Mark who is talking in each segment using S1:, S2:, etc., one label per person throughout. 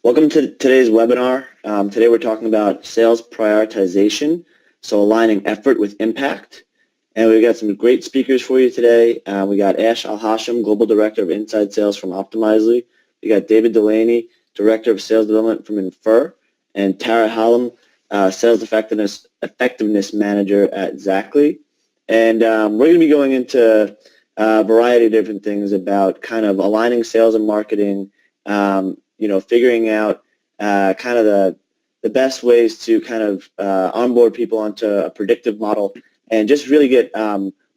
S1: Welcome to today's webinar. Today we're talking about sales prioritization, so aligning effort with impact. And we've got some great speakers for you today. We got Alhashim, Global Director of Inside Sales from Optimizely. We got David Dulany, Director of Sales Development from Infer, and Tara Hallam, Sales Effectiveness Manager at Xactly. And we're going to be going into a variety of different things about kind of aligning sales and marketing, figuring out kind of the best ways to kind of onboard people onto a predictive model and just really get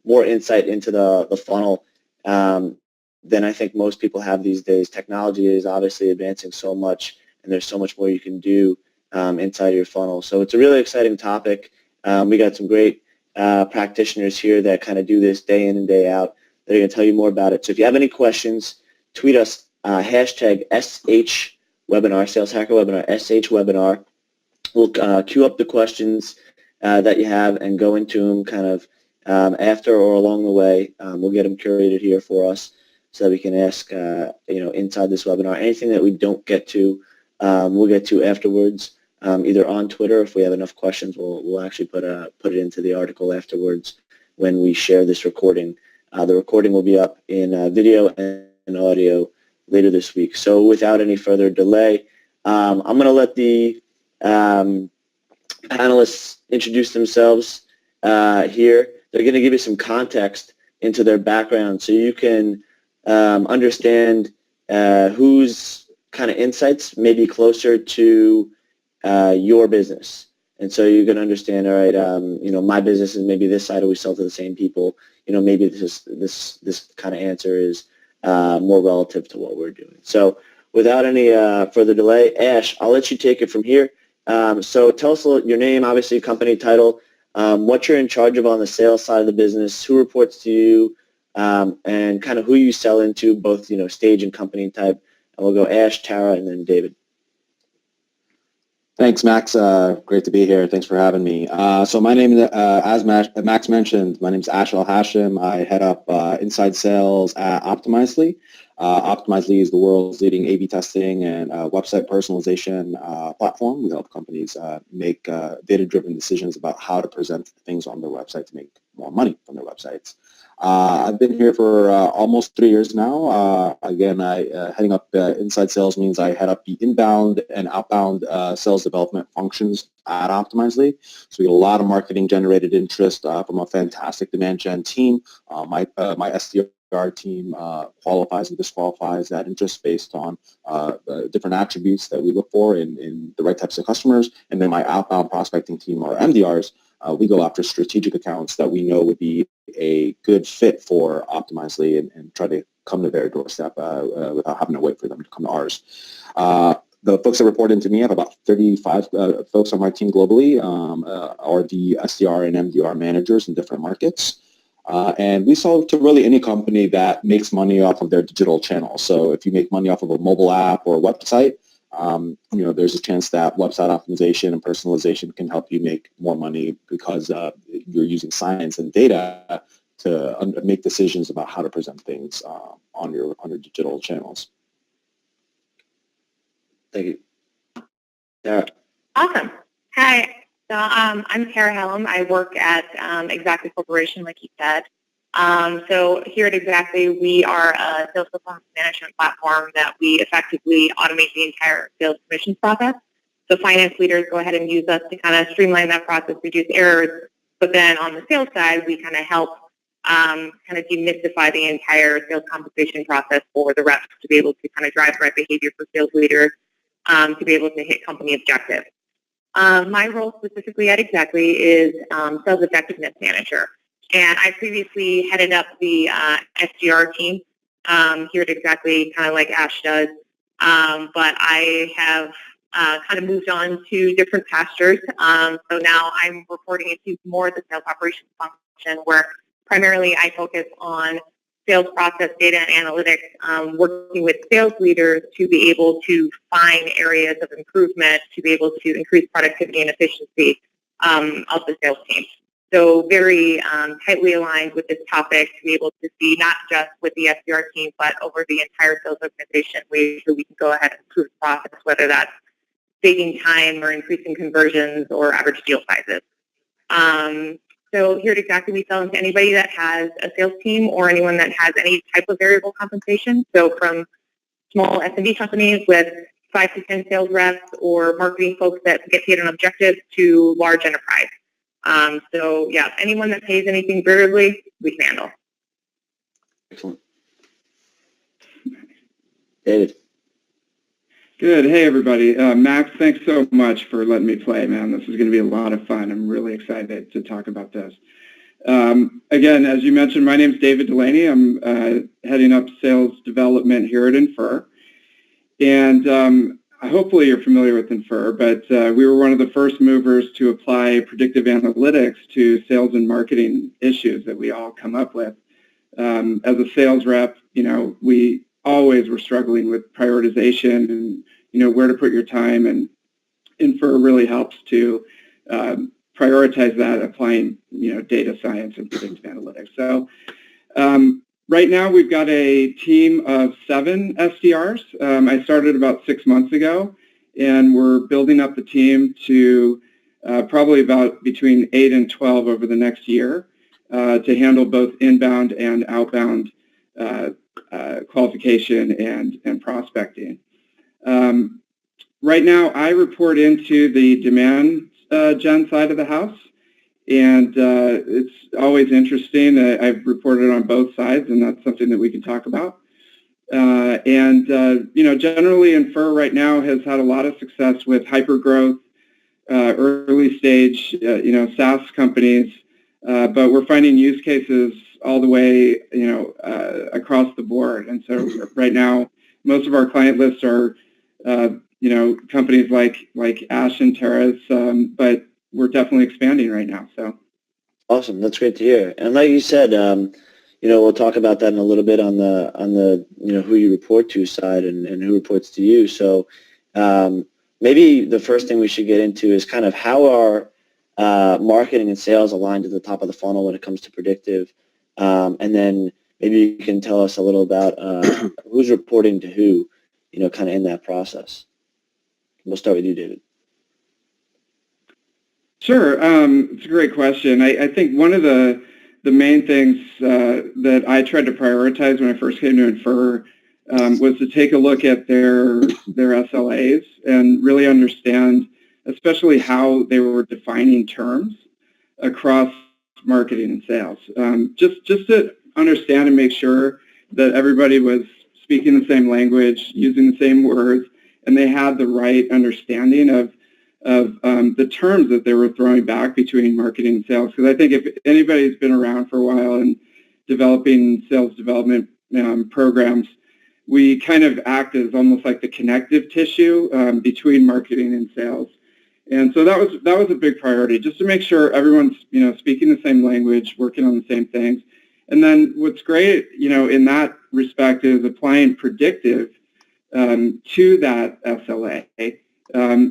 S1: more insight into the funnel than I think most people have these days. Technology is obviously advancing so much, and there's so much more you can do inside your funnel. So it's a really exciting topic. We got some great practitioners here that kind of do this day in and day out. They're going to tell you more about it. So if you have any questions, tweet us. Hashtag SHWebinar, Sales Hacker Webinar, SHWebinar. We'll queue up the questions that you have and go into them kind of after or along the way. We'll get them curated here for us so that we can ask, inside this webinar. Anything that we don't get to, we'll get to afterwards, either on Twitter. If we have enough questions, we'll actually put it into the article afterwards when we share this recording. The recording will be up in video and audio later this week. So without any further delay, I'm going to let the panelists introduce themselves here. They're going to give you some context into their background so you can understand whose kind of insights may be closer to your business. And so you can understand, all right, my business is maybe this side, or we sell to the same people. Maybe this kind of answer is more relative to what we're doing. So without any further delay, Ash, I'll let you take it from here. So tell us your name, obviously company title, what you're in charge of on the sales side of the business, who reports to you, and kind of who you sell into, both stage and company type. And we'll go Ash, Tara, and then David.
S2: Thanks, Max. Great to be here. Thanks for having me. So my name, as Max mentioned, my name is Alhashim. I head up inside sales at Optimizely. Optimizely is the world's leading A/B testing and website personalization platform. We help companies make data-driven decisions about how to present things on their website to make more money from their websites. I've been here for almost 3 years now. Again, heading up inside sales means I head up the inbound and outbound sales development functions at Optimizely. So we get a lot of marketing generated interest from a fantastic demand gen team. My SDR team qualifies and disqualifies that interest based on different attributes that we look for in the right types of customers. And then my outbound prospecting team, or MDRs, we go after strategic accounts that we know would be a good fit for Optimizely and try to come to their doorstep without having to wait for them to come to ours. The folks that report into me, I have about 35 folks on my team globally, are the SDR and MDR managers in different markets. And we sell to really any company that makes money off of their digital channels. So if you make money off of a mobile app or a website, there's a chance that website optimization and personalization can help you make more money because you're using science and data to make decisions about how to present things on your digital channels.
S1: Thank you. Tara.
S3: Awesome. Hi. So I'm Tara Hallam. I work at Xactly Corporation, like you said. So here at Xactly, we are a sales performance management platform that we effectively automate the entire sales commissions process. So finance leaders go ahead and use us to kind of streamline that process, reduce errors. But then on the sales side, we kind of help kind of demystify the entire sales compensation process for the reps to be able to kind of drive the right behavior for sales leaders to be able to hit company objectives. My role specifically at Xactly is Sales Effectiveness Manager. And I previously headed up the SDR team here at Xactly, kind of like Ash does. But I have kind of moved on to different pastures. So now I'm reporting into more of the sales operations function, where primarily I focus on sales process data and analytics, working with sales leaders to be able to find areas of improvement, to be able to increase productivity and efficiency of the sales team. So very tightly aligned with this topic to be able to see not just with the SDR team, but over the entire sales organization ways that we can go ahead and improve the process, whether that's saving time or increasing conversions or average deal sizes. So here at Xactly, we sell into anybody that has a sales team or anyone that has any type of variable compensation. So from small SMB companies with 5 to 10 sales reps or marketing folks that get paid on objectives to large enterprise. So yeah, anyone that pays anything variably, we can handle.
S1: Excellent. David.
S4: Good. Hey, everybody. Max, thanks so much for letting me play, man. This is going to be a lot of fun. I'm really excited to talk about this. Again, as you mentioned, my name is David Dulany. I'm heading up sales development here at Infer. And hopefully you're familiar with Infer, but we were one of the first movers to apply predictive analytics to sales and marketing issues that we all come up with. As a sales rep, we always were struggling with prioritization and, where to put your time, and Infer really helps to prioritize that, applying, data science and predictive analytics. So right now we've got a team of 7 SDRs. I started about 6 months ago, and we're building up the team to probably about between 8 and 12 over the next year to handle both inbound and outbound qualification and prospecting. Right now, I report into the demand gen side of the house, and it's always interesting. I've reported on both sides, and that's something that we can talk about. Generally, Infer right now has had a lot of success with hypergrowth, early stage, SaaS companies, but we're finding use cases all the way, across the board. And so right now, most of our client lists are, companies like Ash and Terrace, but we're definitely expanding right now. So
S1: Awesome. That's great to hear. And like you said, we'll talk about that in a little bit on the who you report to side and who reports to you. So maybe the first thing we should get into is kind of how are marketing and sales aligned at the top of the funnel when it comes to predictive. And then maybe you can tell us a little about who's reporting to who, kind of in that process. We'll start with you, David.
S4: Sure. It's a great question. I think one of the main things that I tried to prioritize when I first came to Infer was to take a look at their SLAs and really understand, especially how they were defining terms across marketing and sales. Just to understand and make sure that everybody was speaking the same language, using the same words, and they had the right understanding of the terms that they were throwing back between marketing and sales. Because I think if anybody's been around for a while and developing sales development programs, we kind of act as almost like the connective tissue between marketing and sales. And so that was a big priority, just to make sure everyone's speaking the same language, working on the same things. And then what's great, in that respect is applying predictive to that SLA.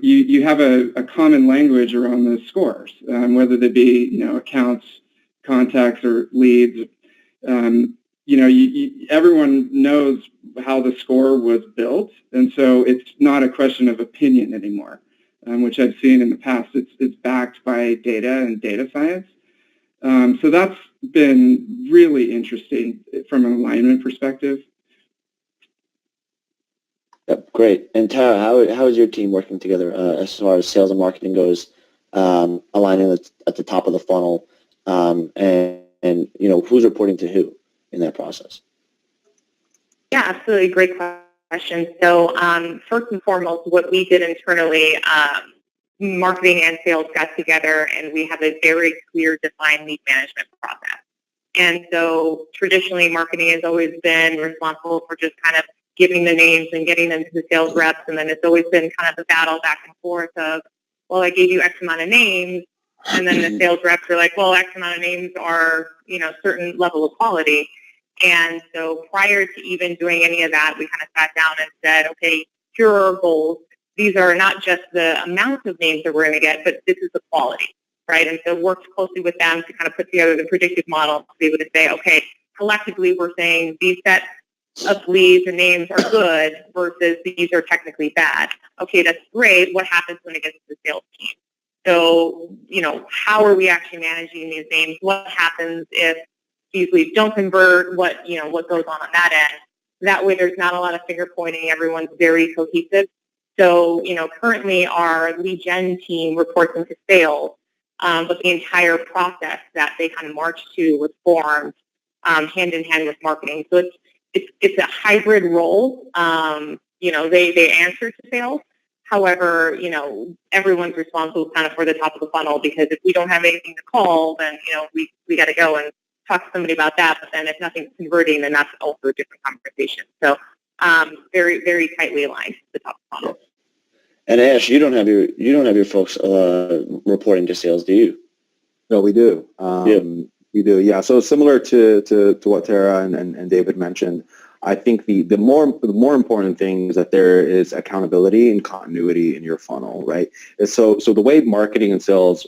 S4: You have a common language around the scores, whether they be accounts, contacts, or leads. Everyone knows how the score was built, and so it's not a question of opinion anymore, which I've seen in the past. It's backed by data and data science. So that's been really interesting from an alignment perspective.
S1: Yep, great. And Tara, how is your team working together as far as sales and marketing goes, aligning at the top of the funnel, and who's reporting to who in that process?
S3: Yeah, absolutely. Great question. So first and foremost, what we did internally, marketing and sales got together, and we have a very clear, defined lead management process. And so traditionally, marketing has always been responsible for just kind of giving the names and getting them to the sales reps, and then it's always been kind of a battle back and forth of, well, I gave you X amount of names, and then the sales reps are like, well, X amount of names are, certain level of quality. And so prior to even doing any of that, we kind of sat down and said, okay, here are our goals. These are not just the amount of names that we're going to get, but this is the quality. right? And so worked closely with them to kind of put together the predictive model to be able to say, okay, collectively we're saying these sets of leads and names are good versus these are technically bad. Okay, that's great. What happens when it gets to the sales team? So, how are we actually managing these names? What happens if these leads don't convert? What goes on that end? That way there's not a lot of finger pointing. Everyone's very cohesive. So, currently our lead gen team reports into sales, but the entire process that they kind of march to was formed hand in hand with marketing. So it's a hybrid role. They answer to sales. However, everyone's responsible kind of for the top of the funnel, because if we don't have anything to call, then, we got to go and talk to somebody about that. But then if nothing's converting, then that's also a different conversation. So very, very tightly aligned to the top of the funnel.
S1: And Ash, you don't have your folks reporting to sales, do you?
S2: No, we do.
S1: Yeah.
S2: We do, yeah. So similar to what Tara and David mentioned, I think the more important thing is that there is accountability and continuity in your funnel, right? So the way marketing and sales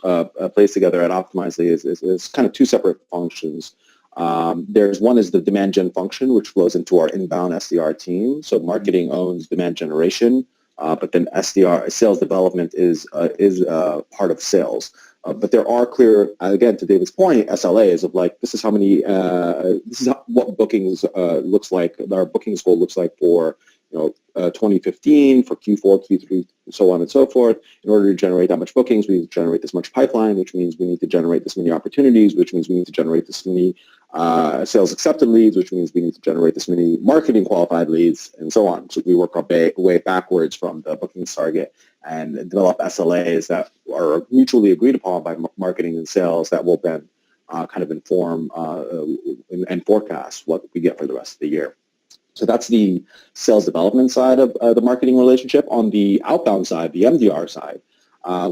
S2: plays together at Optimizely is kind of two separate functions. There's one is the demand gen function, which flows into our inbound SDR team. So marketing owns demand generation, but then SDR, sales development, is part of sales. But there are clear, again, to David's point, SLAs of like, this is how many, this is what bookings looks like, our bookings goal looks like for 2015, for Q4, Q3, so on and so forth. In order to generate that much bookings, we need to generate this much pipeline, which means we need to generate this many opportunities, which means we need to generate this many sales accepted leads, which means we need to generate this many marketing qualified leads, and so on. So we work our way backwards from the bookings target and develop SLAs that are mutually agreed upon by marketing and sales that will then kind of inform and forecast what we get for the rest of the year. So that's the sales development side of the marketing relationship. On the outbound side, the MDR side,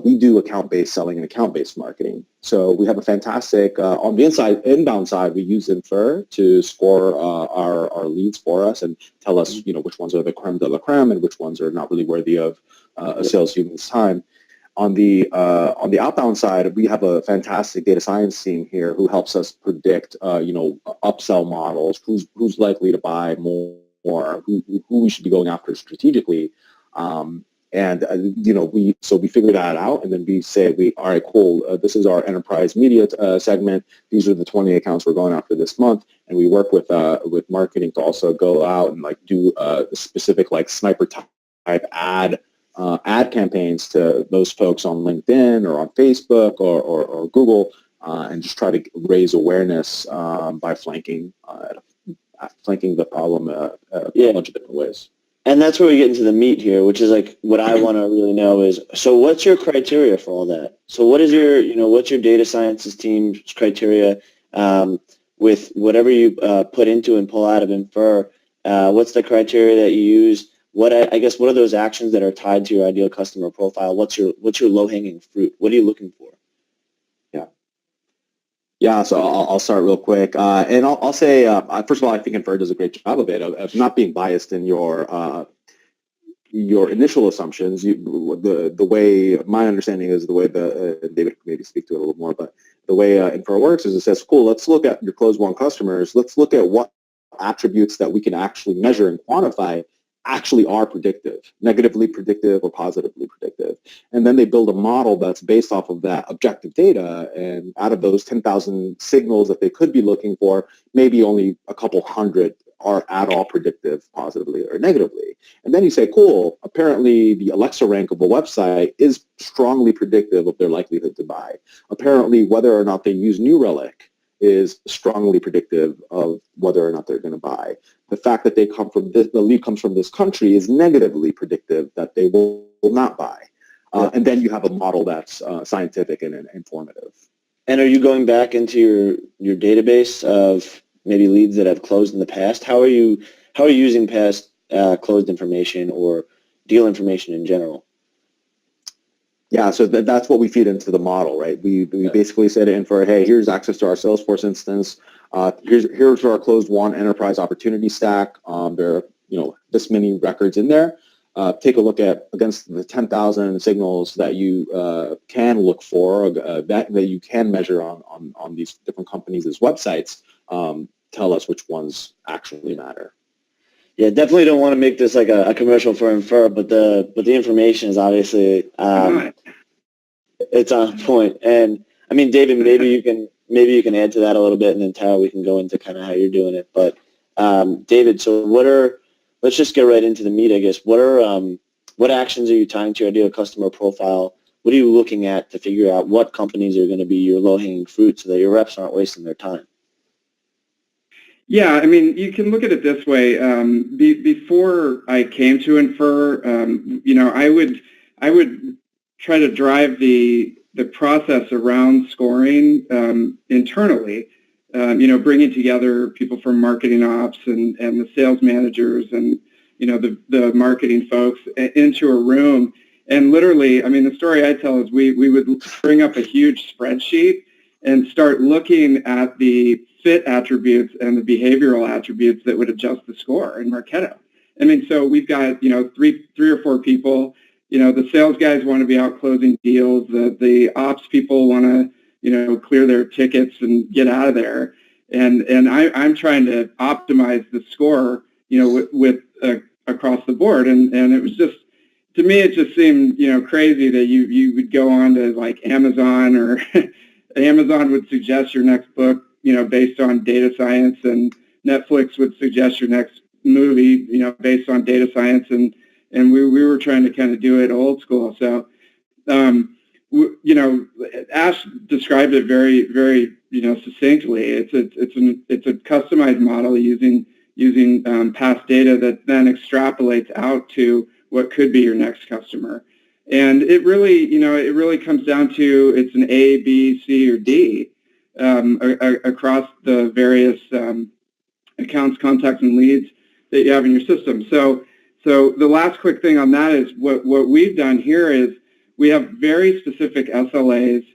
S2: we do account-based selling and account-based marketing. So we have a fantastic, on the inbound side, we use Infer to score our leads for us and tell us, which ones are the creme de la creme and which ones are not really worthy of a sales human's time. On the outbound side, we have a fantastic data science team here who helps us predict, upsell models, who's likely to buy more, who we should be going after strategically. We figure that out, and then we say, all right, cool, this is our enterprise media segment. These are the 20 accounts we're going after this month, and we work with marketing to also go out and do specific sniper type ad campaigns to those folks on LinkedIn or on Facebook or Google, and just try to raise awareness by flanking the problem a bunch of different ways.
S1: And that's where we get into the meat here, which is what I want to really know is, so what's your criteria for all that? So what is what's your data sciences team's criteria with whatever you put into and pull out of Infer? What's the criteria that you use? What are those actions that are tied to your ideal customer profile? What's your low-hanging fruit? What are you looking for?
S2: Yeah, so I'll start real quick, and I'll say first of all, I think Infer does a great job of it, of not being biased in your initial assumptions. The way my understanding is, the way David can maybe speak to it a little more, but the way Infer works is it says, cool, let's look at your closed won customers. Let's look at what attributes that we can actually measure and quantify actually are predictive, negatively predictive or positively predictive. And then they build a model that's based off of that objective data, and out of those 10,000 signals that they could be looking for, maybe only a couple hundred are at all predictive positively or negatively. And then you say, cool, apparently the Alexa rank of a website is strongly predictive of their likelihood to buy. Apparently whether or not they use New Relic is strongly predictive of whether or not they're going to buy. The fact that the lead comes from this country is negatively predictive that they will not buy. And then you have a model that's scientific and informative.
S1: And are you going back into your database of maybe leads that have closed in the past? How are you using past closed information or deal information in general?
S2: Yeah, so that's what we feed into the model, right? We basically say to Infer, hey, here's access to our Salesforce instance. Here's our closed won enterprise opportunity stack. There are this many records in there. take a look at against the 10,000 signals that you can look for, that you can measure on these different companies' websites. Tell us which ones actually matter.
S1: Yeah, definitely don't want to make this like a commercial for Infer, but the information is obviously it's on point. And I mean, David, maybe you can add to that a little bit, and then Tara, we can go into kind of how you're doing it. But David, so let's just get right into the meat, I guess. What actions are you tying to your ideal customer profile? What are you looking at to figure out what companies are going to be your low-hanging fruit so that your reps aren't wasting their time?
S4: Yeah, I mean, you can look at it this way. Before I came to Infer, I would try to drive the process around scoring internally. Bringing together people from marketing ops and the sales managers and the marketing folks into a room. And literally, I mean, the story I tell is we would bring up a huge spreadsheet and start looking at the fit attributes and the behavioral attributes that would adjust the score in Marketo. I mean, so we've got, three or four people. The sales guys want to be out closing deals. The ops people want to, clear their tickets and get out of there. And I'm trying to optimize the score, with across the board. And it was just, to me, it just seemed, crazy that you would go on to like Amazon, or Amazon would suggest your next book, based on data science, and Netflix would suggest your next movie, based on data science, and we were trying to kind of do it old school. So, Ash described it very, very, succinctly. It's a customized model using past data that then extrapolates out to what could be your next customer. And it really comes down to, it's an A, B, C, or D across the various accounts, contacts, and leads that you have in your system. So the last quick thing on that is what we've done here is we have very specific SLAs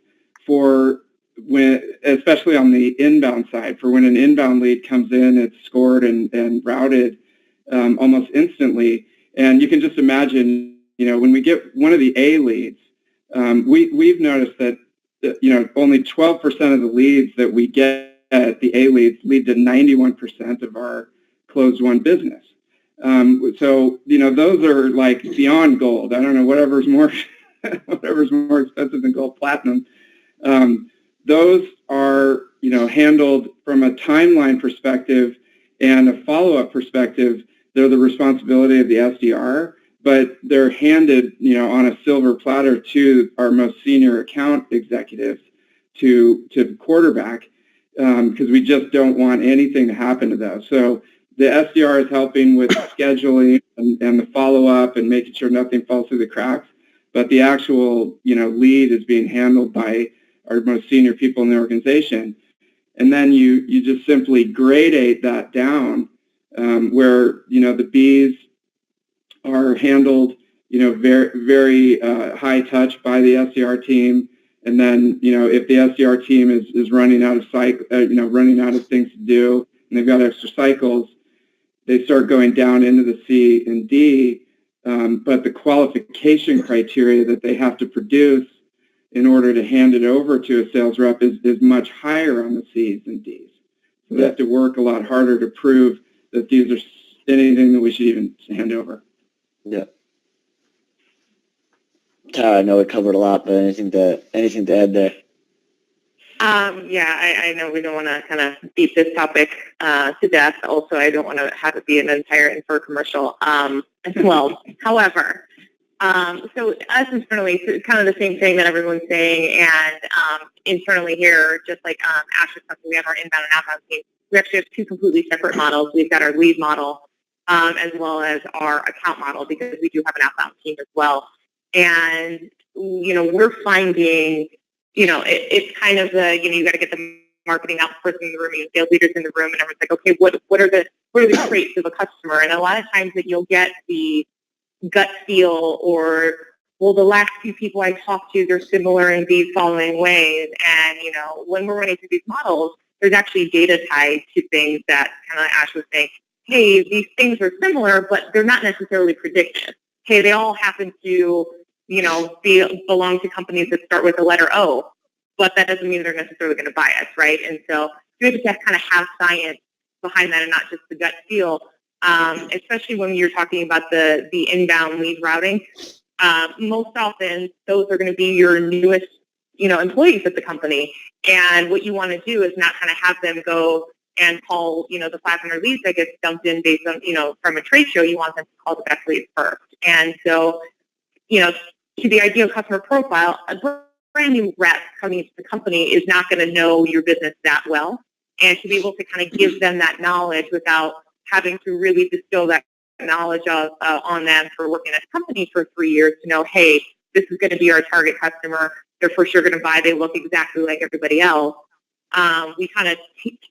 S4: for when, especially on the inbound side, for when an inbound lead comes in, it's scored and routed almost instantly. And you can just imagine, when we get one of the A leads, we've noticed that, only 12% of the leads that we get, the A leads, lead to 91% of our closed won business. So, those are like beyond gold. I don't know, whatever's more expensive than gold, platinum. Those are, handled from a timeline perspective and a follow-up perspective. They're the responsibility of the SDR, but they're handed, on a silver platter to our most senior account executives to quarterback, because we just don't want anything to happen to those. So the SDR is helping with scheduling and the follow-up and making sure nothing falls through the cracks, but the actual, lead is being handled by our most senior people in the organization. And then you just simply gradate that down, where, the Bs are handled, very, very high touch by the SDR team. And then, if the SDR team is running out of running out of things to do, and they've got extra cycles, they start going down into the C and D. But the qualification criteria that they have to produce in order to hand it over to a sales rep is much higher on the C's and D's. So they have to work a lot harder to prove that these are anything that we should even hand over.
S1: Yeah. Tara, I know we covered a lot, but anything to add there?
S3: I know we don't want to kind of beat this topic to death. Also, I don't want to have it be an entire Infer commercial as well. However, so us internally, so it's kind of the same thing that everyone's saying, and internally here, just like Ash was talking, we have our inbound and outbound team. We actually have two completely separate models. We've got our lead model as well as our account model, because we do have an outbound team as well. And, we're finding, it's kind of the, you got to get the marketing out person in the room, sales leaders in the room, and everyone's like, okay, what are the traits of a customer? And a lot of times that you'll get the gut feel, or, well, the last few people I talked to, they're similar in these following ways. And, when we're running through these models, there's actually data tied to things that kind of Ash was saying, hey, these things are similar, but they're not necessarily predictive. hey, they all happen to, belong to companies that start with the letter O, but that doesn't mean they're necessarily going to buy us, right? And so you have to kind of have science behind that and not just the gut feel, especially when you're talking about the inbound lead routing. Most often, those are going to be your newest, employees at the company. And what you want to do is not kind of have them go and call, the 500 leads that get dumped in based on, from a trade show. You want them to call the best leads first. And so, to the ideal customer profile, a brand new rep coming into the company is not going to know your business that well. And to be able to kind of give them that knowledge without having to really distill that knowledge on them for working at a company for 3 years to know, hey, this is going to be our target customer. They're for sure going to buy. They look exactly like everybody else. We kind of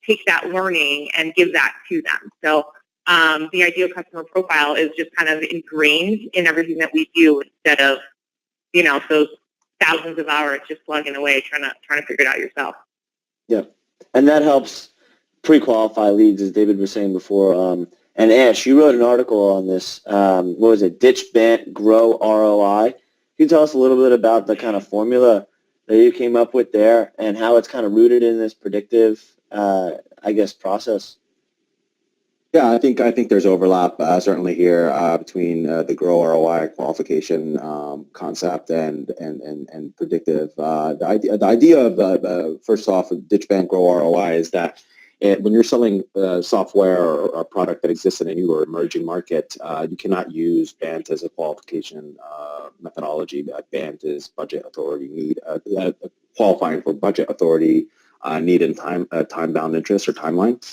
S3: take that learning and give that to them. So the ideal customer profile is just kind of ingrained in everything that we do instead of, those thousands of hours just plugging away trying to figure it out yourself.
S1: Yeah, and that helps pre-qualify leads, as David was saying before. And Ash, you wrote an article on this. What was it? Ditch, Bant, Grow, ROI. Can you tell us a little bit about the kind of formula that you came up with there and how it's kind of rooted in this predictive, process?
S2: Yeah, I think there's overlap certainly here between the Grow ROI qualification concept and predictive. The idea of first off, ditch, ban, grow ROI is that when you're selling software or a product that exists in a new or emerging market, you cannot use BANT as a qualification methodology. BANT is budget authority need, qualifying for budget authority need and time-bound interest or timeline.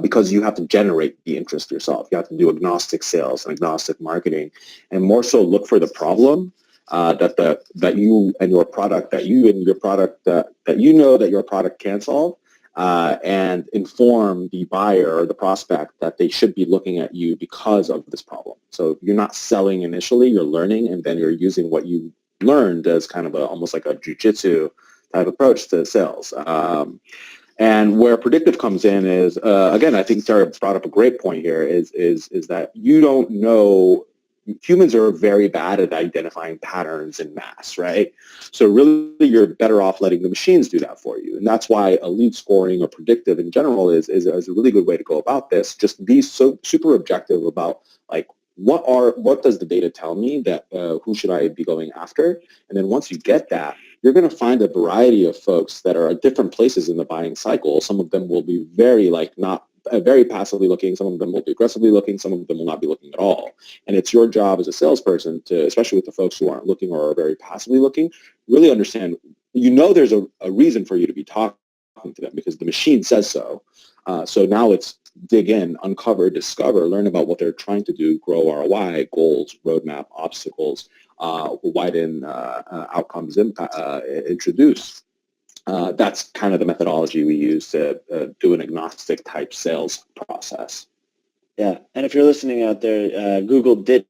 S2: Because you have to generate the interest yourself. You have to do agnostic sales and agnostic marketing, and more so look for the problem that you and your product that you know that your product can solve, and inform the buyer or the prospect that they should be looking at you because of this problem. So you're not selling initially, you're learning, and then you're using what you learned as kind of almost like a jujitsu type approach to sales. And where predictive comes in is, again, I think Tara brought up a great point here, is that you don't know, humans are very bad at identifying patterns in mass, right? So really you're better off letting the machines do that for you. And that's why a lead scoring or predictive in general is a really good way to go about this. Just be so super objective about like, what does the data tell me that who should I be going after? And then once you get that, you're going to find a variety of folks that are at different places in the buying cycle. Some of them will be very very passively looking. Some of them will be aggressively looking. Some of them will not be looking at all. And it's your job as a salesperson to, especially with the folks who aren't looking or are very passively looking, really understand, there's a reason for you to be talking to them because the machine says so. So now it's dig in, uncover, discover, learn about what they're trying to do, grow ROI, goals, roadmap, obstacles, widen outcomes, introduce. That's kind of the methodology we use to do an agnostic type sales process.
S1: Yeah, and if you're listening out there, Google ditch,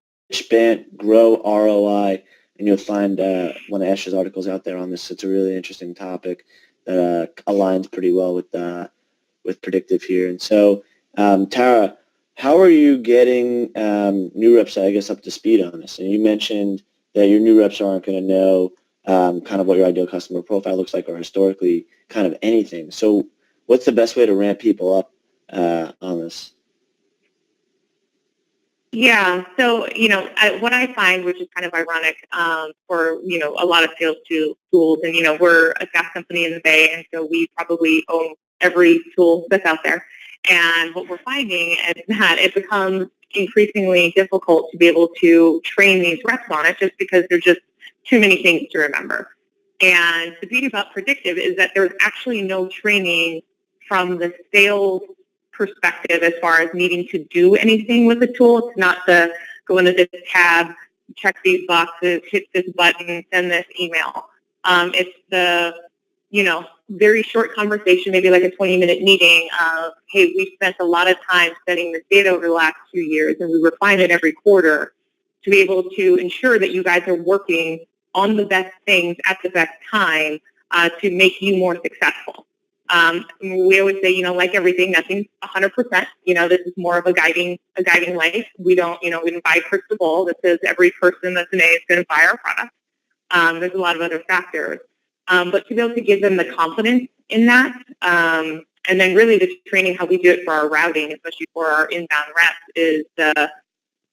S1: bant, grow, ROI, and you'll find one of Ash's articles out there on this. It's a really interesting topic that aligns pretty well with predictive here. And so, Tara, how are you getting new reps, I guess, up to speed on this? And you mentioned that your new reps aren't going to know kind of what your ideal customer profile looks like or historically kind of anything. So what's the best way to ramp people up on this?
S3: Yeah, so, what I find, which is kind of ironic for, a lot of sales tools, and, we're a SaaS company in the Bay, and so we probably own every tool that's out there. And what we're finding is that it becomes increasingly difficult to be able to train these reps on it just because there's just too many things to remember. And the beauty about predictive is that there's actually no training from the sales perspective as far as needing to do anything with the tool. It's not to go into this tab, check these boxes, hit this button, send this email. It's the, very short conversation, maybe like a 20-minute meeting of, hey, we spent a lot of time studying this data over the last 2 years, and we refine it every quarter to be able to ensure that you guys are working on the best things at the best time to make you more successful. We always say, like everything, nothing's 100%. This is more of a guiding light. We don't buy a crystal ball that says every person that's an A is going to buy our product. There's a lot of other factors. But to be able to give them the confidence in that, and then really the training, how we do it for our routing, especially for our inbound reps, is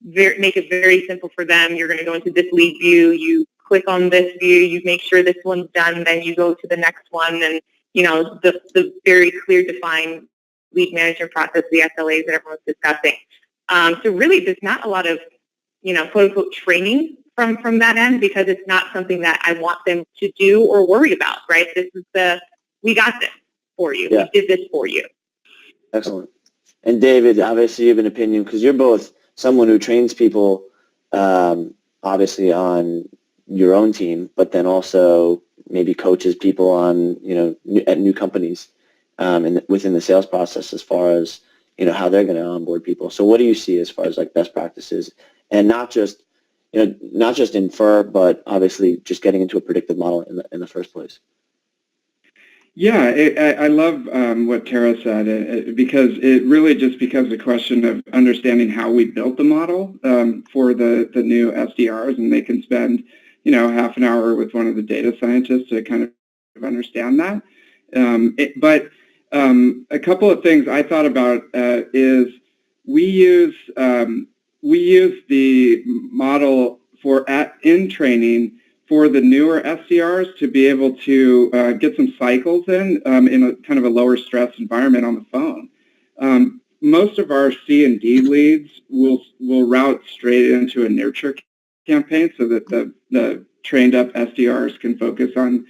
S3: make it very simple for them. You're going to go into this lead view, you click on this view, you make sure this one's done, then you go to the next one, and the very clear defined lead management process, the SLAs that everyone's discussing. So really there's not a lot of, quote unquote training from that end, because it's not something that I want them to do or worry about, right? This is we got this for you.
S1: Yeah.
S3: We did this for you.
S1: Excellent. And David, obviously you have an opinion because you're both someone who trains people, obviously on your own team, but then also maybe coaches people on, at new companies, within the sales process as far as, how they're going to onboard people. So what do you see as far as like best practices, and not just Infer, but obviously just getting into a predictive model in the first place?
S4: Yeah, I love what Tara said, because it really just becomes a question of understanding how we built the model for the new SDRs, and they can spend, half an hour with one of the data scientists to kind of understand that. But a couple of things I thought about is we use the model in training for the newer SDRs to be able to get some cycles in a kind of a lower stress environment on the phone. Most of our C and D leads will route straight into a nurture campaign so that the trained up SDRs can focus on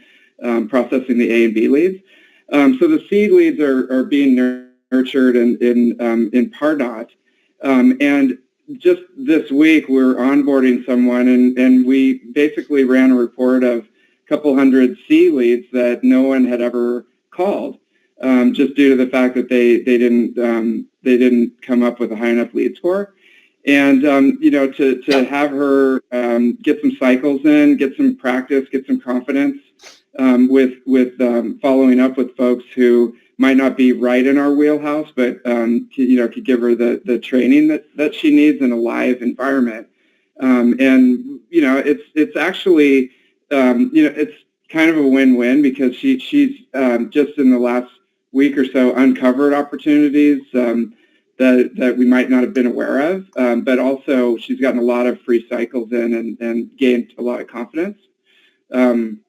S4: processing the A and B leads. So the C leads are being nurtured in Pardot. And just this week, we're onboarding someone, and we basically ran a report of a couple hundred C leads that no one had ever called, just due to the fact that they didn't come up with a high enough lead score. And to have her get some cycles in, get some practice, get some confidence with following up with folks who might not be right in our wheelhouse, but could give her the training that she needs in a live environment. And it's actually it's kind of a win-win, because she's just in the last week or so uncovered opportunities that we might not have been aware of, but also she's gotten a lot of free cycles in and gained a lot of confidence. And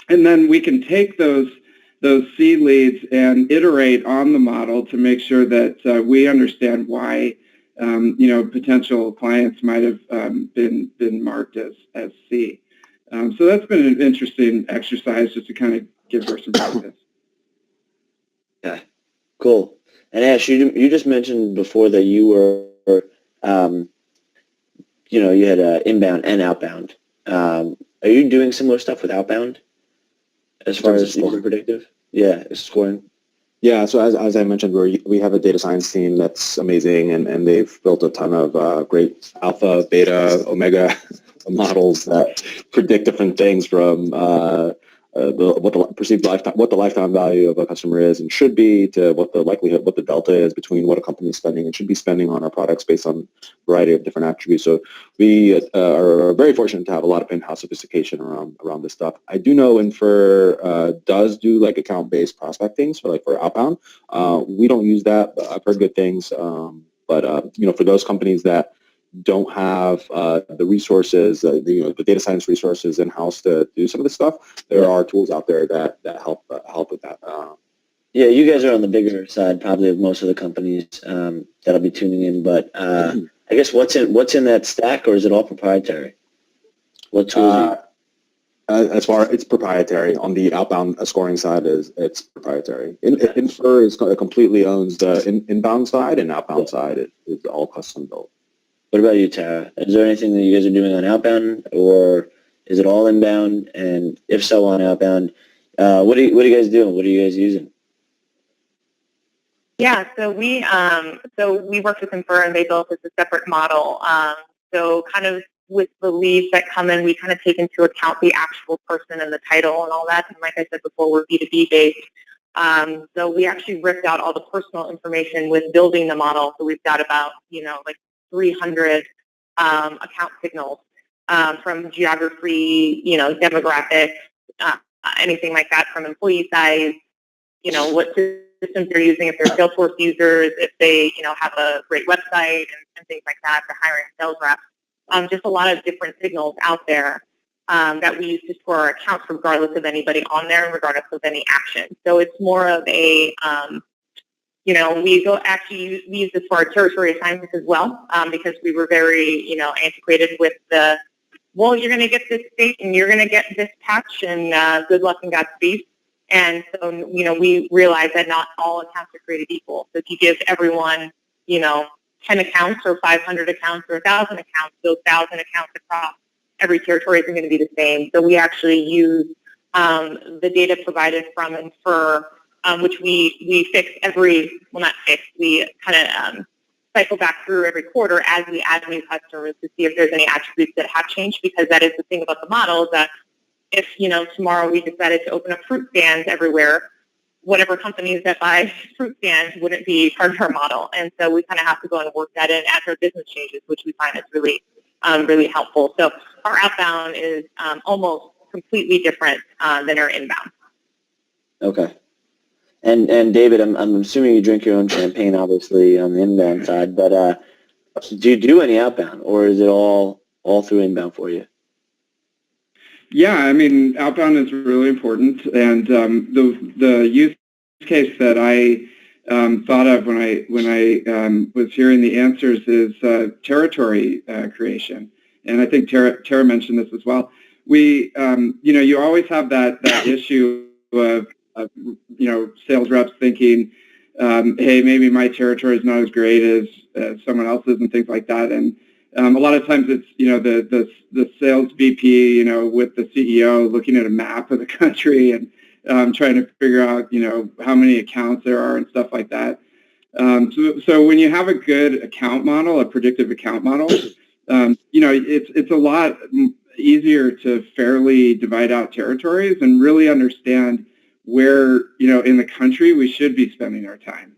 S4: then we can take those C leads and iterate on the model to make sure that we understand why potential clients might have been marked as C. So that's been an interesting exercise, just to kind of give her some practice.
S1: Yeah, cool. And Ash, you just mentioned before that you were you had inbound and outbound. Are you doing similar stuff with outbound as far as scoring predictive? Yeah, scoring.
S2: Yeah, so as I mentioned, we have a data science team that's amazing, and they've built a ton of great alpha, beta, omega models that predict different things from what the lifetime value of a customer is and should be, to what the delta is between what a company is spending and should be spending on our products based on a variety of different attributes. So we are very fortunate to have a lot of in-house sophistication around this stuff. I do know Infer does do like account-based prospecting, so for outbound. We don't use that, but I've heard good things. But for those companies that don't have the resources, the data science resources in-house to do some of this stuff, there are tools out there that help with that.
S1: Yeah, you guys are on the bigger side probably of most of the companies that'll be tuning in. But I guess what's in that stack, or is it all proprietary? What tools?
S2: As far it's proprietary. On the outbound scoring side, it's proprietary. Infer completely owns the inbound side, and outbound side is all custom built.
S1: What about you, Tara? Is there anything that you guys are doing on outbound, or is it all inbound? And if so, on outbound, what are you guys doing? What are you guys using?
S3: Yeah, so we worked with Infer, and they built us a separate model. So kind of with the leads that come in, we kind of take into account the actual person and the title and all that. And like I said before, we're B2B based. So we actually ripped out all the personal information with building the model. So we've got about, like 300 account signals from geography, demographics, anything like that, from employee size, what systems they're using, if they're Salesforce users, if they, have a great website and things like that, if they're hiring sales reps. Just a lot of different signals out there that we use to score our accounts regardless of anybody on there and regardless of any action. So it's more of a, we use this for our territory assignments as well because we were very, antiquated with the, well, you're going to get this state and you're going to get this patch and good luck and Godspeed. And so, we realize that not all accounts are created equal. So if you give everyone, 10 accounts or 500 accounts or 1,000 accounts, those 1,000 accounts across every territory isn't going to be the same. So we actually use the data provided from Infer, which we fix we kind of cycle back through every quarter as we add new customers to see if there's any attributes that have changed, because that is the thing about the model, is that if, tomorrow we decided to open up fruit stands everywhere, whatever companies that buy fruit stands wouldn't be part of our model. And so we kind of have to go and work that in as our business changes, which we find is really, really helpful. So our outbound is almost completely different than our inbound.
S1: Okay. And David, I'm assuming you drink your own champagne, obviously, on the inbound side, but do you do any outbound, or is it all through inbound for you?
S4: Yeah, I mean, outbound is really important, and the use case that I thought of when I was hearing the answers is territory creation, and I think Tara mentioned this as well. We, you always have that issue of sales reps thinking, hey, maybe my territory is not as great as someone else's and things like that, and a lot of times it's, the sales VP, with the CEO looking at a map of the country and trying to figure out, how many accounts there are and stuff like that. So when you have a good account model, a predictive account model, it's a lot easier to fairly divide out territories and really understand where, in the country we should be spending our time,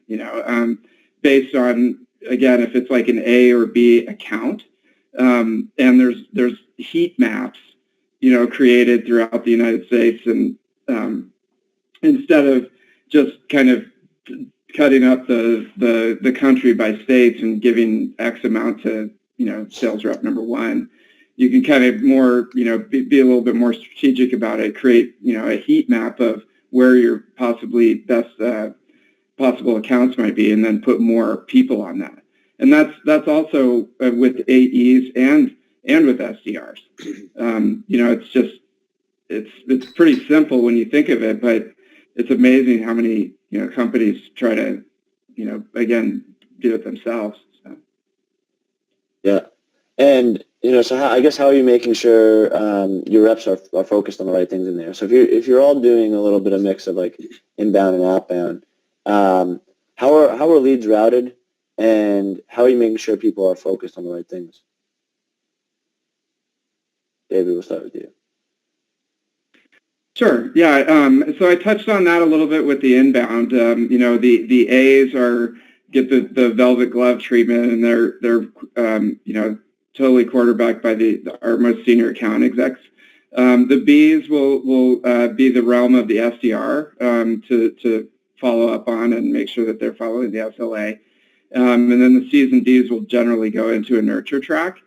S4: based on, again, if it's like an A or B account, and there's heat maps, created throughout the United States, and instead of just kind of cutting up the country by states and giving X amount to, sales rep number one, you can kind of more, be a little bit more strategic about it, create, a heat map of where your possibly best possible accounts might be, and then put more people on that. And that's also with AEs and with SDRs. It's just it's pretty simple when you think of it, but it's amazing how many companies try to again do it themselves. So.
S1: Yeah, and so how are you making sure your reps are focused on the right things in there? So if you're all doing a little bit of mix of like inbound and outbound, how are leads routed? And how are you making sure people are focused on the right things? David, we'll start with you.
S4: Sure. Yeah. So I touched on that a little bit with the inbound. The A's get the velvet glove treatment, and they're totally quarterbacked by our most senior account execs. The B's will be the realm of the SDR to follow up on and make sure that they're following the SLA. And then the C's and D's will generally go into a nurture track.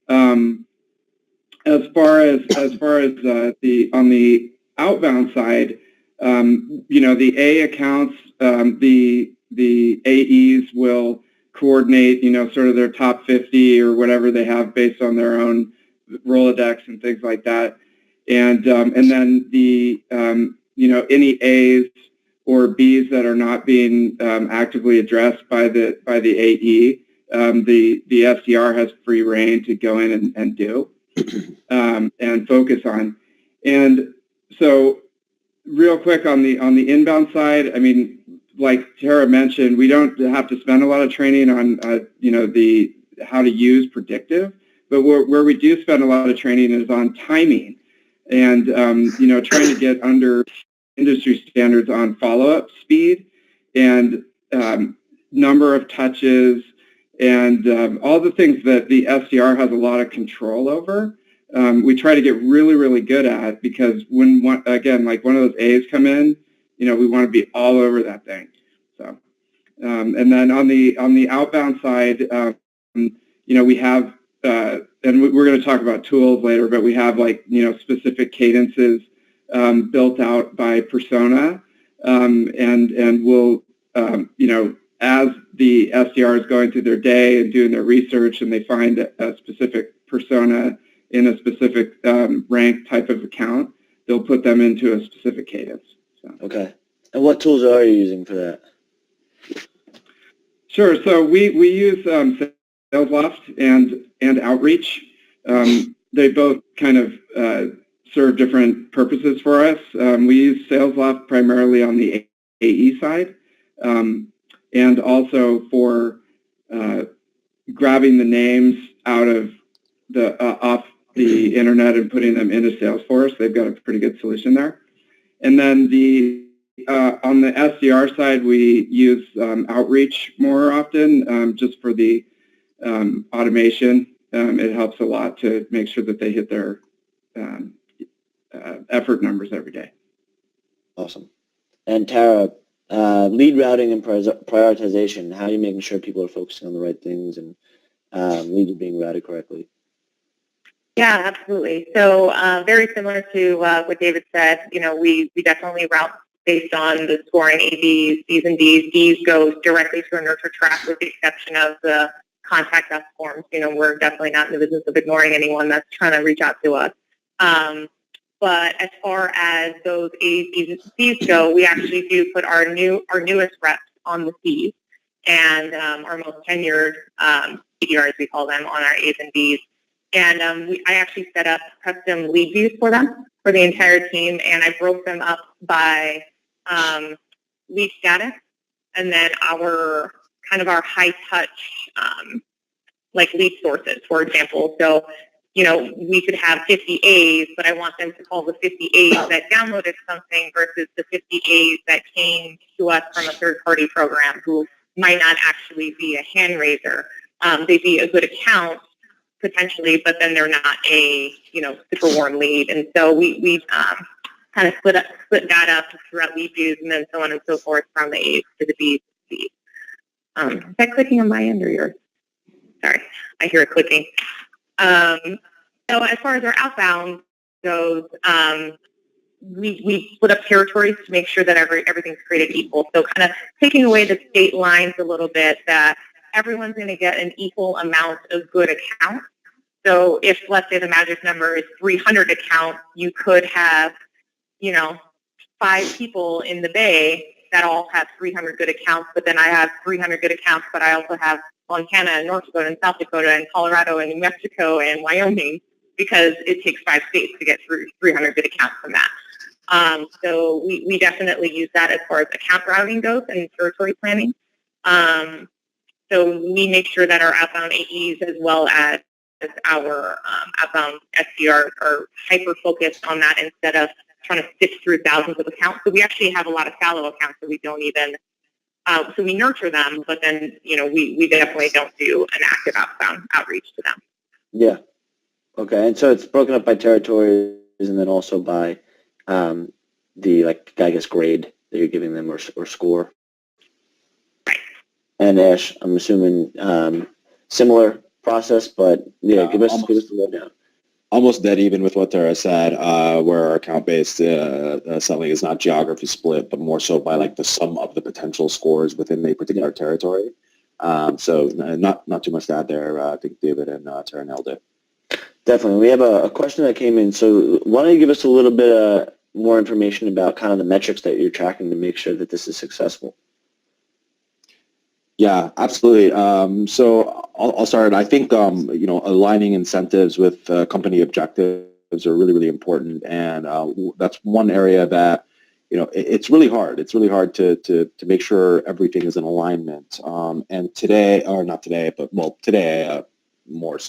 S4: As far as on the outbound side, the A accounts, the AEs will coordinate, sort of their top 50 or whatever they have based on their own Rolodex and things like that, and then the any A's or B's that are not being actively addressed by the AE, the SDR has free reign to go in and do and focus on. And so, real quick on the inbound side, I mean, like Tara mentioned, we don't have to spend a lot of training on the how to use predictive, but where we do spend a lot of training is on timing and trying to get under industry standards on follow-up speed and number of touches and all the things that the SDR has a lot of control over. We try to get really, really good at, because when again, like one of those A's come in, we want to be all over that thing. So, and then on the outbound side, we have, and we're going to talk about tools later, but we have specific cadences built out by persona, and we'll, as the SDR is going through their day and doing their research, and they find a specific persona in a specific rank type of account, they'll put them into a specific cadence. So.
S1: Okay. And what tools are you using for that?
S4: Sure. So we use SalesLoft and Outreach. They both kind of serve different purposes for us. We use SalesLoft primarily on the AE side, and also for grabbing the names out of off the internet and putting them into Salesforce. They've got a pretty good solution there. And then on the SDR side, we use Outreach more often, just for the automation. It helps a lot to make sure that they hit their effort numbers every day.
S1: Awesome. And Tara, lead routing and prioritization, how are you making sure people are focusing on the right things and leads are being routed correctly?
S3: Yeah, absolutely. So very similar to what David said, we definitely route based on the scoring ABs, Cs, and Ds. Ds goes directly to a nurture track with the exception of the contact us forms. We're definitely not in the business of ignoring anyone that's trying to reach out to us. But as far as those A's, B's, and C's go, we actually do put our newest reps on the C's and our most tenured CDRs, we call them, on our A's and B's. And I actually set up custom lead views for them, for the entire team, and I broke them up by lead status and then our high touch lead sources, for example. So, we could have 50 A's, but I want them to call the 50 A's that downloaded something versus the 50 A's that came to us from a third-party program who might not actually be a hand raiser. They'd be a good account, potentially, but then they're not a, super warm lead. And so we kind of split that up throughout lead views and then so on and so forth from the A's to the B's to C's. Is that clicking on my end or yours? Sorry, I hear it clicking. So as far as our outbound goes, we split up territories to make sure that everything's created equal. So kind of taking away the state lines a little bit, that everyone's going to get an equal amount of good accounts. So if, let's say, the magic number is 300 accounts, you could have, 5 people in the Bay that all have 300 good accounts, but then I have 300 good accounts, but I also have Montana and North Dakota and South Dakota and Colorado and New Mexico and Wyoming, because it takes 5 states to get through 300 good accounts from that. So we definitely use that as far as account routing goes and territory planning. So we make sure that our outbound AEs as well as our outbound SDRs are hyper-focused on that instead of trying to sift through thousands of accounts. So we actually have a lot of fallow accounts that we don't even, so we nurture them, but then, we definitely don't do an active outbound outreach to them.
S1: Yeah. Okay. And so it's broken up by territories and then also by the, grade that you're giving them or score.
S3: Right.
S1: And Ash, I'm assuming similar process, but give us the lowdown.
S2: Almost dead even with what Tara said, where our account-based selling is not geography split, but more so by the sum of the potential scores within a particular territory. So not too much to add there. I think David and Tara nailed it.
S1: Definitely. We have a question that came in. So why don't you give us a little bit more information about kind of the metrics that you're tracking to make sure that this is successful?
S2: Yeah, absolutely. So I'll start. I think aligning incentives with company objectives are really, really important, and that's one area that it's really hard. It's really hard to make sure everything is in alignment. And today, or not today, but today more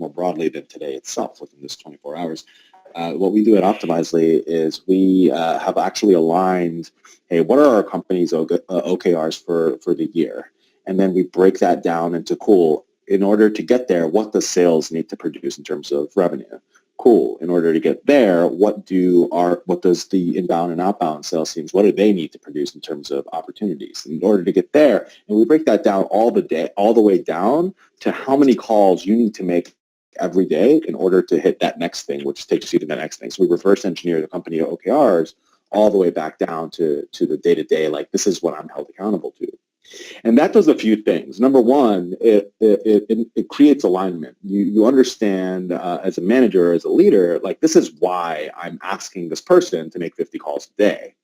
S2: broadly than today itself within this 24 hours. What we do at Optimizely is we have actually aligned, hey, what are our company's OKRs for the year? And then we break that down into, cool, in order to get there, what does sales need to produce in terms of revenue? Cool, in order to get there, what does the inbound and outbound sales teams, what do they need to produce in terms of opportunities? In order to get there, and we break that down all the way down to how many calls you need to make every day in order to hit that next thing, which takes you to the next thing. So we reverse engineer the company OKRs all the way back down to the day-to-day, like this is what I'm held accountable to. And that does a few things. Number one, it creates alignment. You understand as a manager, as a leader, like this is why I'm asking this person to make 50 calls a day,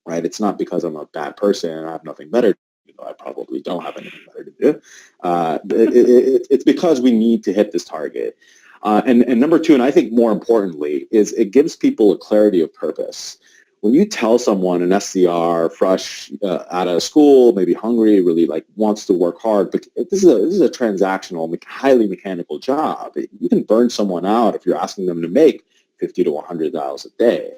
S2: right? It's not because I'm a bad person and I have nothing better to do. I probably don't have anything better to do. It's because we need to hit this target. And number two, and I think more importantly, is it gives people a clarity of purpose. When you tell someone, an SDR, fresh out of school, maybe hungry, really like wants to work hard, but this is a transactional, highly mechanical job. You can burn someone out if you're asking them to make $50 to $100 a day.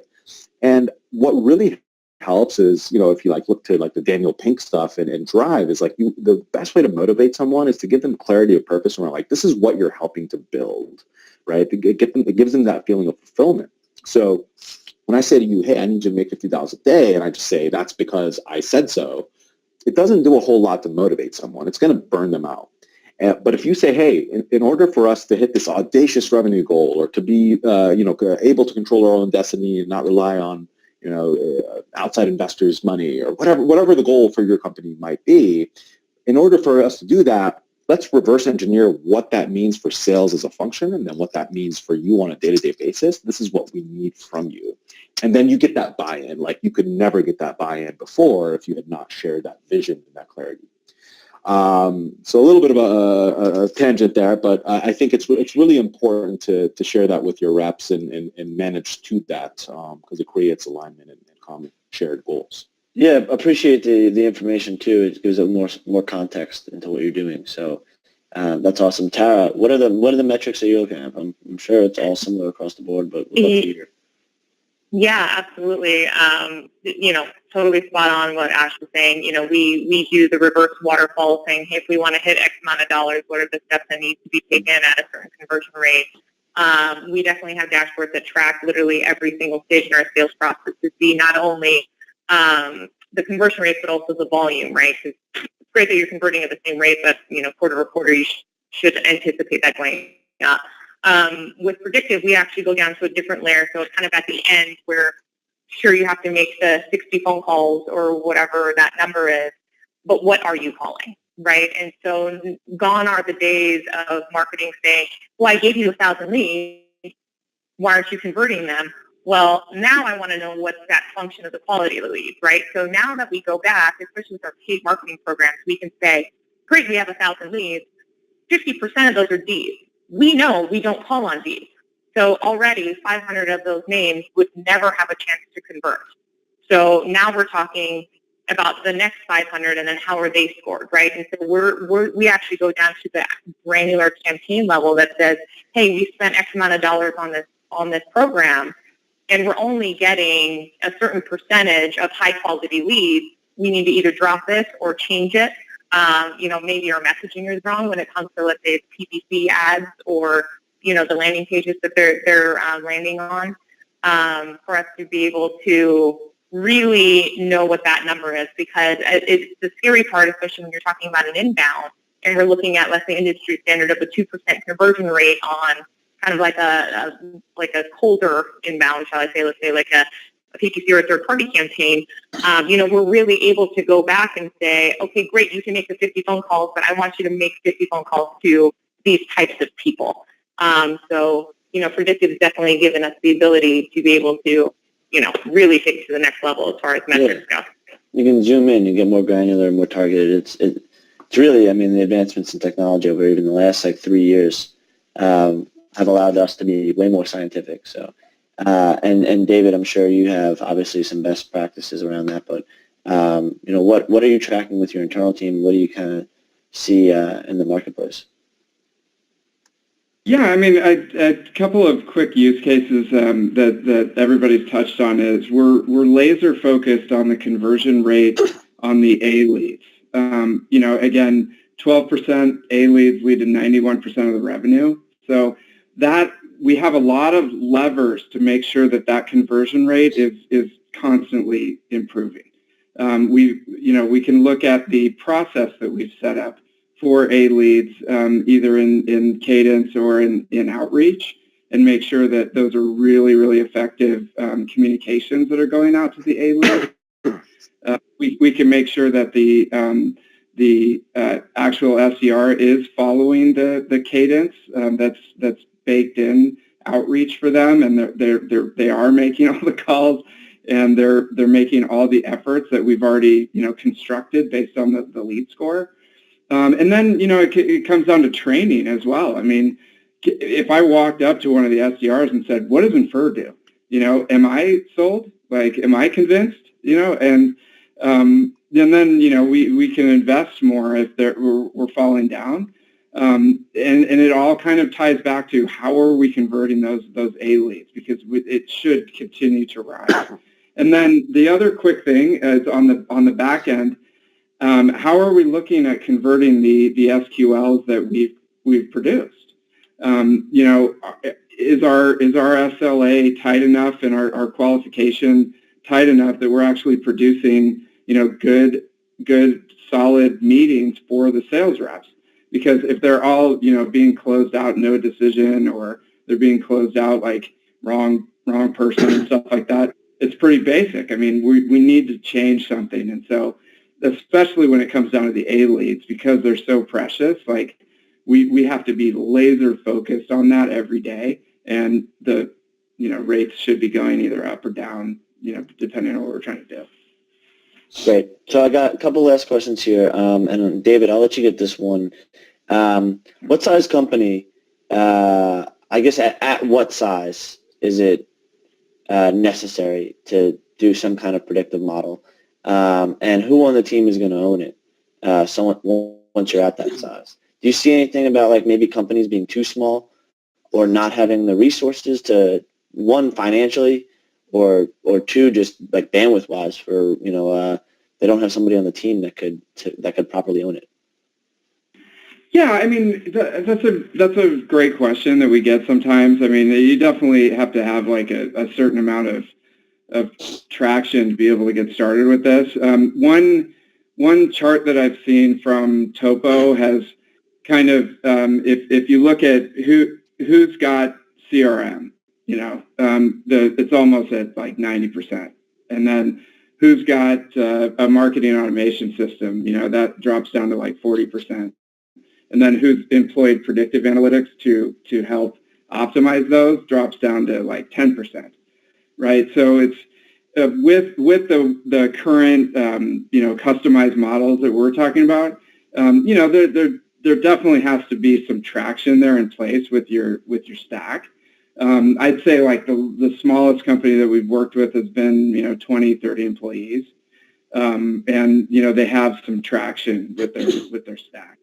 S2: And what really helps is, if you look to the Daniel Pink stuff and Drive, is the best way to motivate someone is to give them clarity of purpose around this is what you're helping to build, right? It gives them that feeling of fulfillment. So when I say to you, hey, I need you to make $50 a day, and I just say that's because I said so, it doesn't do a whole lot to motivate someone. It's going to burn them out. But if you say, hey, in order for us to hit this audacious revenue goal, or to be able to control our own destiny and not rely on outside investors' money, or whatever the goal for your company might be, in order for us to do that, let's reverse engineer what that means for sales as a function, and then what that means for you on a day-to-day basis. This is what we need from you. And then you get that buy-in. You could never get that buy-in before if you had not shared that vision and that clarity. So a little bit of a tangent there, but I think it's really important to share that with your reps and manage to that, because it creates alignment and common shared goals.
S1: Yeah, appreciate the information too. It gives it more context into what you're doing. So that's awesome. Tara, what are the metrics that you're looking at? I'm sure it's all similar across the board, but we'd love to hear.
S3: Yeah, absolutely. Totally spot on what Ash was saying. We do the reverse waterfall saying, hey, if we want to hit X amount of dollars, what are the steps that need to be taken at a certain conversion rate? We definitely have dashboards that track literally every single stage in our sales process to see not only the conversion rates, but also the volume, right? Because it's great that you're converting at the same rate, but quarter over quarter, you should anticipate that going up. With Predictive, we actually go down to a different layer, so it's kind of at the end where, sure, you have to make the 60 phone calls or whatever that number is, but what are you calling, right? And so gone are the days of marketing saying, well, I gave you 1,000 leads, why aren't you converting them? Well, now I want to know what's that function of the quality of the leads, right? So now that we go back, especially with our paid marketing programs, we can say, great, we have 1,000 leads, 50% of those are Ds. We know we don't call on Ds. So already 500 of those names would never have a chance to convert. So now we're talking about the next 500 and then how are they scored, right? And so we actually go down to the granular campaign level that says, hey, we spent X amount of dollars on this program, and we're only getting a certain percentage of high quality leads. We need to either drop this or change it. Maybe our messaging is wrong when it comes to, let's say, PPC ads or, the landing pages that they're landing on, for us to be able to really know what that number is, because it's the scary part, especially when you're talking about an inbound and we're looking at, let's say, industry standard of a 2% conversion rate on kind of like a colder inbound, shall I say, let's say like a PPC or a third-party campaign, we're really able to go back and say, okay, great, you can make the 50 phone calls, but I want you to make 50 phone calls to these types of people. Predictive has definitely given us the ability to be able to, really take it to the next level as far as metrics go.
S1: You can zoom in, you get more granular and more targeted. It's really, the advancements in technology over even the last 3 years have allowed us to be way more scientific. So. And David, I'm sure you have obviously some best practices around that, but what are you tracking with your internal team? What do you kind of see in the marketplace?
S4: Yeah, I mean, a couple of quick use cases that everybody's touched on is we're laser focused on the conversion rate on the A leads. Again, 12% A leads lead to 91% of the revenue. So that we have a lot of levers to make sure that conversion rate is constantly improving. We can look at the process that we've set up for A leads, either in cadence or in outreach, and make sure that those are really, really effective communications that are going out to the A lead. We can make sure that the actual SDR is following the cadence that's baked in outreach for them, and they are making all the calls, and they're making all the efforts that we've already constructed based on the lead score. And then, it comes down to training as well. I mean, if I walked up to one of the SDRs and said, what does Infer do? Am I sold? Like, am I convinced? And then, we can invest more if we're falling down. And it all kind of ties back to how are we converting those A leads, because it should continue to rise. And then the other quick thing is on the back end, how are we looking at converting the SQLs that we've produced? Is our SLA tight enough and our qualification tight enough that we're actually producing good solid meetings for the sales reps? Because if they're all being closed out, no decision, or they're being closed out like wrong person and stuff like that, it's pretty basic. I mean, we need to change something. And so, especially when it comes down to the A leads, because they're so precious, like we have to be laser focused on that every day, and the rates should be going either up or down, depending on what we're trying to do.
S1: Great. So I got a couple last questions here, and David, I'll let you get this one. What size company? I guess at what size is it necessary to do some kind of predictive model? And who on the team is going to own it once you're at that size? Do you see anything about like maybe companies being too small or not having the resources to, one, financially, or two, just like bandwidth wise for, they don't have somebody on the team that could properly own it?
S4: Yeah, I mean, that's a great question that we get sometimes. I mean, you definitely have to have like a certain amount of traction to be able to get started with this. One chart that I've seen from Topo has kind of, if you look at who's got CRM, it's almost at like 90%. And then who's got a marketing automation system, that drops down to like 40%. And then who's employed predictive analytics to help optimize those drops down to like 10%, right? So it's with the current customized models that we're talking about, there definitely has to be some traction there in place with your stack. I'd say like the smallest company that we've worked with has been 20, 30 employees, and they have some traction with their stack.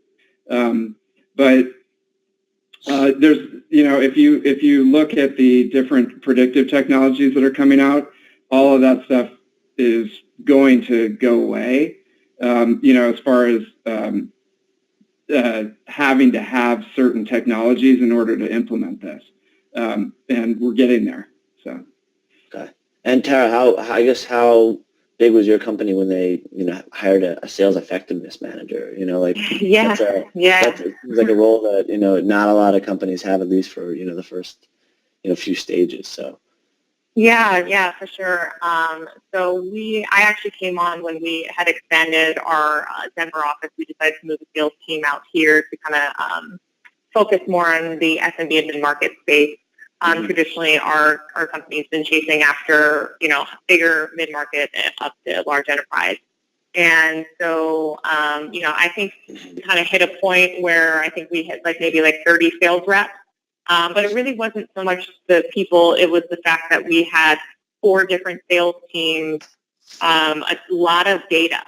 S4: But there's, if you look at the different predictive technologies that are coming out, all of that stuff is going to go away, as far as having to have certain technologies in order to implement this. And we're getting there. So.
S1: Okay. And Tara, how big was your company when they, hired a sales effectiveness manager?
S3: Yeah.
S1: That's like a role that, not a lot of companies have, at least for, the first, few stages. So.
S3: Yeah, for sure. So I actually came on when we had expanded our Denver office. We decided to move the sales team out here to kind of focus more on the SMB and mid-market space. Traditionally, our company's been chasing after, bigger mid-market up to large enterprise. And so, I think we kind of hit a point where I think we hit maybe 30 sales reps. But it really wasn't so much the people, it was the fact that we had 4 different sales teams, a lot of data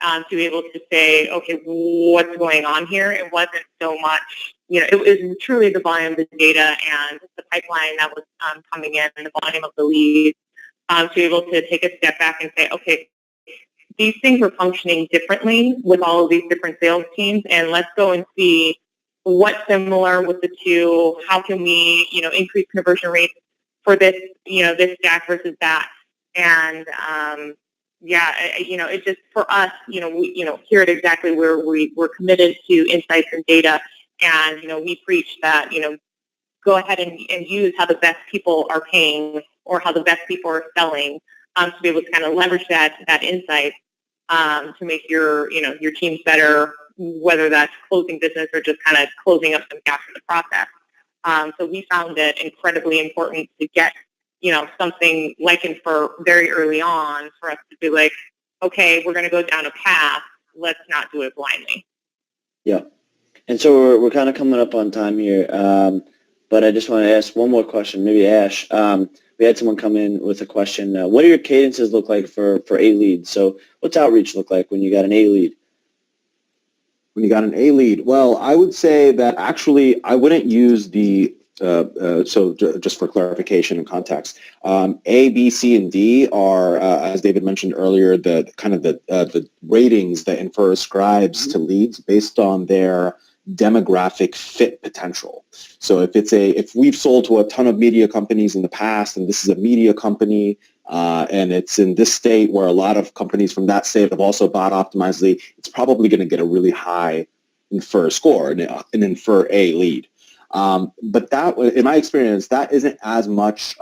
S3: to be able to say, okay, what's going on here? It wasn't so much it was truly the volume of the data and the pipeline that was coming in and the volume of the leads to be able to take a step back and say, okay, these things are functioning differently with all of these different sales teams, and let's go and see what's similar with the two. How can we, increase conversion rates for this, this stack versus that? And it just for us, we, here at Xactly, we're committed to insights and data, and we preach that, go ahead and use how the best people are paying or how the best people are selling to be able to kind of leverage that insight to make your teams better, whether that's closing business or just kind of closing up some gaps in the process. So we found it incredibly important to get, something like Infer very early on for us to be like, okay, we're going to go down a path. Let's not do it blindly.
S1: Yeah. And so we're kind of coming up on time here, but I just want to ask one more question, maybe Ash. We had someone come in with a question. What do your cadences look like for A lead? So what's outreach look like when you got an A lead?
S2: When you got an A lead, well, I would say that actually I wouldn't use the, so just for clarification and context, A, B, C, and D are, as David mentioned earlier, the kind of the ratings that Infer ascribes to leads based on their demographic fit potential. So if we've sold to a ton of media companies in the past, and this is a media company, and it's in this state where a lot of companies from that state have also bought Optimizely, it's probably going to get a really high Infer score, an Infer A lead. But that, in my experience, that isn't as much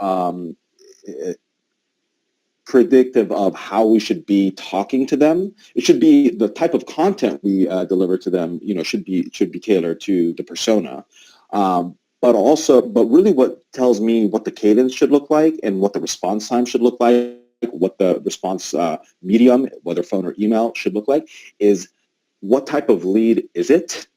S2: predictive of how we should be talking to them. It should be the type of content we deliver to them, should be tailored to the persona. But really what tells me what the cadence should look like and what the response time should look like, what the response medium, whether phone or email, should look like, is what type of lead is it,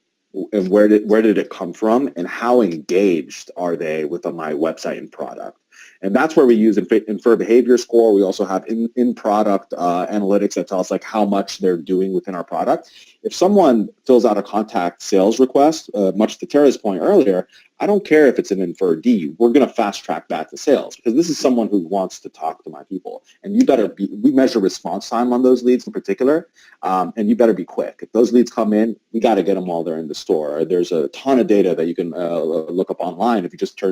S2: and where did it come from, and how engaged are they with my website and product. And that's where we use Infer Behavior Score. We also have in-product analytics that tell us like how much they're doing within our product. If someone fills out a contact sales request, much to Tara's point earlier, I don't care if it's an Infer D. We're going to fast track that to sales because this is someone who wants to talk to my people. And we measure response time on those leads in particular, and you better be quick. If those leads come in, we got to get them while they're in the store. There's a ton of data that you can look up online if you just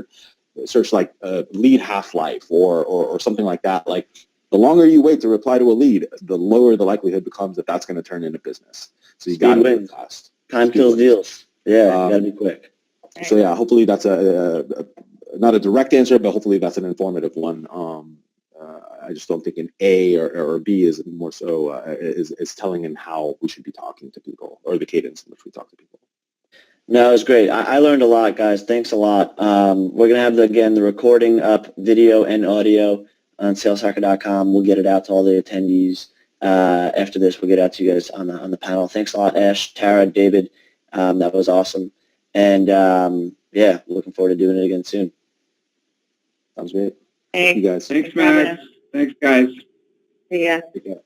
S2: search like lead half-life or something like that. Like the longer you wait to reply to a lead, the lower the likelihood becomes that that's going to turn into business. So you got to be fast.
S1: Time kills deals. Yeah, you got to be quick.
S2: So yeah, hopefully that's not a direct answer, but hopefully that's an informative one. I just don't think an A or a B is more so is telling in how we should be talking to people or the cadence in which we talk to people.
S1: No, it was great. I learned a lot, guys. Thanks a lot. We're going to have, the recording up, video and audio on saleshacker.com. We'll get it out to all the attendees. After this, we'll get out to you guys on the panel. Thanks a lot, Ash, Tara, David. That was awesome. And, yeah, looking forward to doing it again soon.
S2: Sounds great.
S3: Thanks.
S2: Thank you guys.
S4: Thanks, Max. Thanks, guys.
S3: See ya.
S2: Take care.